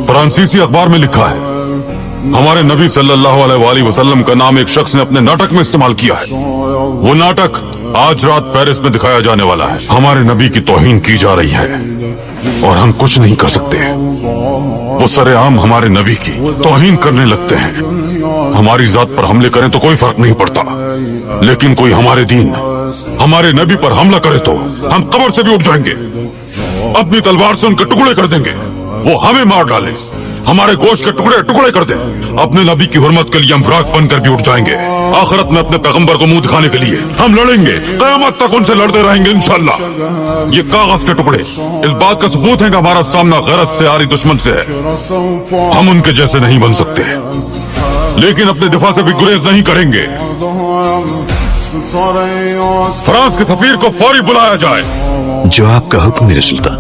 फ्रांसीसी अखबार में लिखा है हमारे नबी सल्लल्लाहु अलैहि वसल्लम का नाम एक शख्स ने अपने नाटक में इस्तेमाल किया है। वो नाटक आज रात पेरिस में दिखाया जाने वाला है। हमारे नबी की तौहीन की जा रही है और हम कुछ नहीं कर सकते। वो सरेआम हमारे नबी की तौहीन करने लगते हैं। हमारी जात पर हमले करें तो कोई फर्क नहीं पड़ता, लेकिन कोई हमारे दीन, हमारे नबी पर हमला करे तो हम कब्र से भी उठ जाएंगे, अपनी तलवार से उनके टुकड़े कर देंगे। वो हमें मार डाले, हमारे गोश्त के टुकड़े टुकड़े कर दे, अपने नबी की हुर्मत के लिए हम राख बनकर भी उठ जाएंगे। आखिरत में अपने पैगंबर को मुंह दिखाने के लिए हम लड़ेंगे, क़यामत तक उनसे लड़ते रहेंगे इंशाअल्लाह। ये कागज के टुकड़े इस बात का सबूत है कि हमारा सामना गैरत से आ रही दुश्मन से है। हम उनके जैसे नहीं बन सकते, लेकिन अपने दिफा से भी गुरेज नहीं करेंगे। फ्रांस के सफीर को फौरी बुलाया जाए। जो आपका हुक्म मेरे सुल्तान।